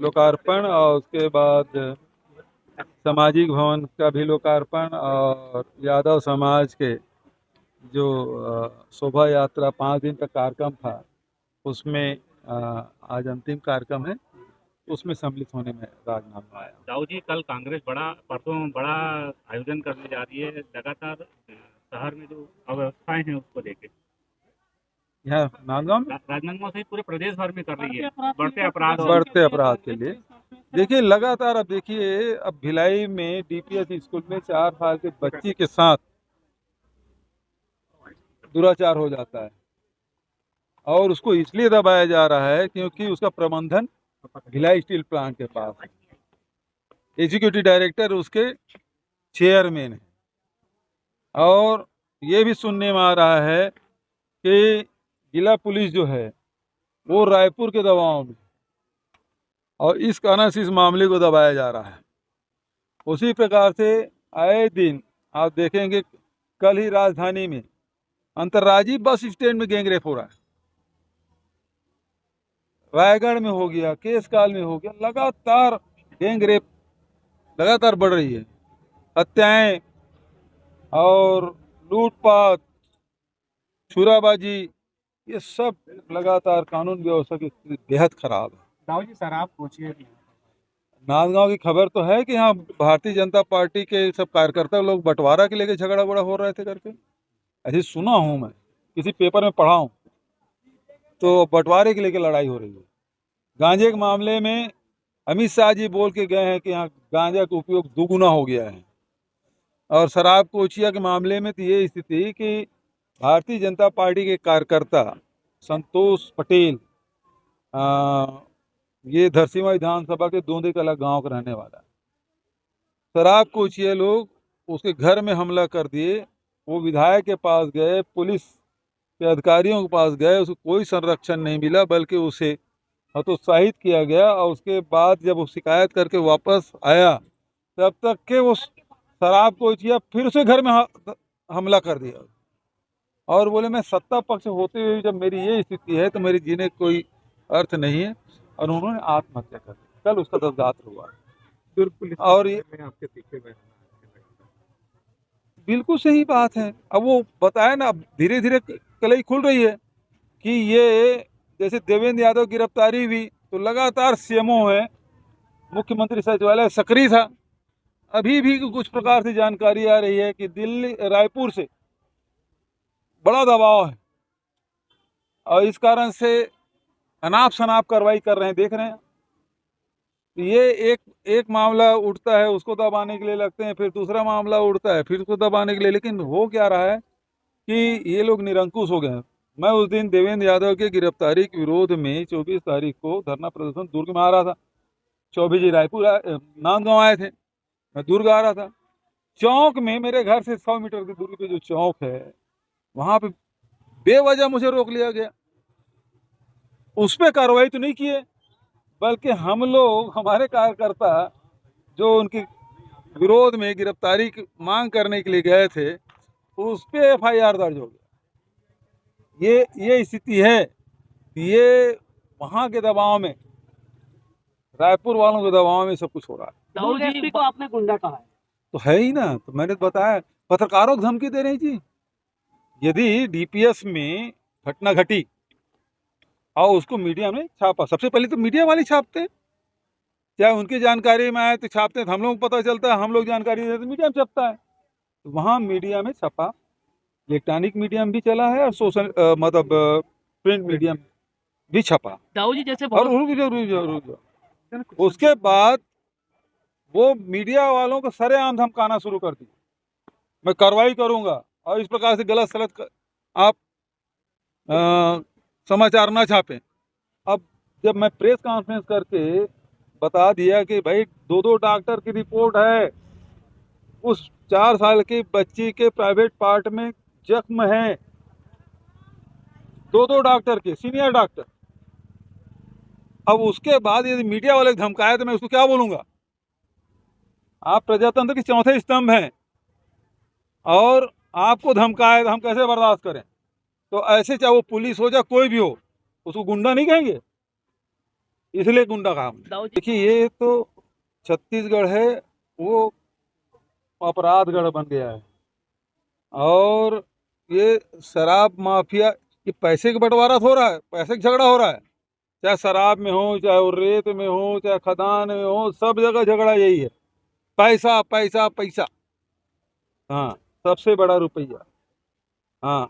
लोकार्पण और उसके बाद सामाजिक भवन का भी लोकार्पण और यादव समाज के जो शोभा यात्रा 5 दिन का कार्यक्रम था उसमें आज अंतिम कार्यक्रम है, उसमें सम्मिलित होने में राजनांदगांव आया। दाऊ जी, कल कांग्रेस परसों बड़ा आयोजन करने जा रही है, लगातार शहर में जो अव्यवस्थाएं हैं उसको लेके यहाँ नांदगांव में राजनांदगांव सहित पूरे प्रदेश भर में कर रही है बढ़ते अपराध के लिए देखिए लगातार। अब देखिए, अब भिलाई में डीपीएस स्कूल में 4 साल के बच्ची के साथ दुराचार हो जाता है और उसको इसलिए दबाया जा रहा है क्योंकि उसका प्रबंधन भिलाई स्टील प्लांट के पास है। एग्जीक्यूटिव डायरेक्टर उसके चेयरमैन है और ये भी सुनने में आ रहा है कि जिला पुलिस जो है वो रायपुर के दबाव में, और इस कारण से इस मामले को दबाया जा रहा है। उसी प्रकार से आए दिन आप देखेंगे, कल ही राजधानी में अंतर्राज्यीय बस स्टैंड में गैंगरेप हो रहा है, रायगढ़ में हो गया, केसकाल में हो गया, लगातार गैंगरेप लगातार बढ़ रही है। हत्याएं और लूटपाट, छुराबाजी, ये सब लगातार कानून व्यवस्था की स्थिति बेहद खराब है। दाऊ जी, शराब पूछिए। नांदगांव की खबर तो है कि यहाँ भारतीय जनता पार्टी के सब कार्यकर्ता लोग बंटवारा के लेके झगड़ा बड़ा हो रहे थे करके, ऐसे सुना हूँ मैं, किसी पेपर में पढ़ा हूँ, तो बंटवारे के लेके लड़ाई हो रही है। गांजे के मामले में अमित शाह जी बोल के गए हैं कि यहाँ गांजा का उपयोग दुगुना हो गया है, और शराब कोचिया के मामले में तो ये स्थिति कि भारतीय जनता पार्टी के कार्यकर्ता संतोष पटेल, ये धरसीवां विधानसभा के दोंदे कला गांव का रहने वाला है, शराब कोचिया लोग उसके घर में हमला कर दिए। वो विधायक के पास गए, पुलिस के अधिकारियों के पास गए, उसको कोई संरक्षण नहीं मिला, बल्कि उसे हतोत्साहित किया गया। और उसके बाद जब वो शिकायत करके वापस आया, तब तक के वो शराब कोचिया फिर उसे घर में हमला कर दिया और बोले मैं सत्ता पक्ष होते हुए जब मेरी ये स्थिति है तो मेरी जीने का कोई अर्थ नहीं है, और उन्होंने आत्महत्या कर दी। कल उसका तदगात्र हुआ और ये आपके पीछे बिल्कुल सही बात है। अब वो बताया ना, धीरे धीरे कलई खुल रही है कि ये जैसे देवेंद्र यादव गिरफ्तारी हुई तो लगातार सीएमओ है, मुख्यमंत्री सचिवालय सक्रिय था। अभी भी कुछ प्रकार से जानकारी आ रही है कि दिल्ली रायपुर से बड़ा दबाव है और इस कारण से अनाप शनाप कार्रवाई कर रहे हैं, देख रहे हैं। ये एक मामला उठता है, उसको दबाने के लिए लगते हैं, फिर दूसरा मामला उठता है, फिर उसको दबाने के लिए। लेकिन हो क्या रहा है कि ये लोग निरंकुश हो गए हैं। मैं उस दिन देवेंद्र यादव के गिरफ्तारी के विरोध में 24 तारीख को धरना प्रदर्शन दुर्ग में आ रहा था। चौबे जी रायपुर नांदगांव आए थे, मैं दुर्ग आ रहा था। चौक में मेरे घर से 100 मीटर की दूरी पे जो चौक है, वहां पे बेवजह मुझे रोक लिया गया। उस पर कार्रवाई तो नहीं किए, बल्कि हम लोग, हमारे कार्यकर्ता जो उनके विरोध में गिरफ्तारी की मांग करने के लिए गए थे, उस पे एफआईआर दर्ज हो गया। ये स्थिति है। ये वहां के दबाव में, रायपुर वालों के दबाव में सब कुछ हो रहा है। दाऊ जी को आपने गुंडा कहा है, तो है ही ना, तो मैंने बताया, पत्रकारों को धमकी दे रही जी। यदि डीपीएस में घटना घटी और उसको मीडिया में छापा, सबसे पहले तो मीडिया वाले छापते, चाहे उनकी जानकारी में आए तो छापते, तो हम लोग को पता चलता है, हम लोग जानकारी देते मीडिया में छपता है। तो वहाँ मीडिया में छपा, इलेक्ट्रॉनिक मीडिया में भी चला है और सोशल मतलब प्रिंट मीडिया में भी छपा। दाऊ जी जैसे और रुक जाओ, उसके बाद वो मीडिया वालों को सरेआम धमकाना शुरू कर दी, मैं कार्रवाई करूंगा और इस प्रकार से गलत सलत आप समाचार ना छापें। अब जब मैं प्रेस कॉन्फ्रेंस करके बता दिया कि भाई 2 डॉक्टर की रिपोर्ट है, उस 4 साल की बच्ची के प्राइवेट पार्ट में जख्म है, 2 डॉक्टर के, सीनियर डॉक्टर। अब उसके बाद यदि मीडिया वाले धमकाए तो मैं उसको क्या बोलूंगा? आप प्रजातंत्र के चौथे स्तंभ हैं और आपको धमकाए तो हम कैसे बर्दाश्त करें? तो ऐसे चाहे वो पुलिस हो, चाहे कोई भी हो, उसको गुंडा नहीं कहेंगे। इसलिए गुंडा काम। देखिए ये तो छत्तीसगढ़ है वो अपराधगढ़ बन गया है, और ये शराब माफिया, ये पैसे का बंटवारा हो रहा है, पैसे का झगड़ा हो रहा है, चाहे शराब में हो, चाहे वो रेत में हो, चाहे खदान में हो, सब जगह झगड़ा यही है, पैसा पैसा पैसा। हाँ, सबसे बड़ा रुपया। हाँ।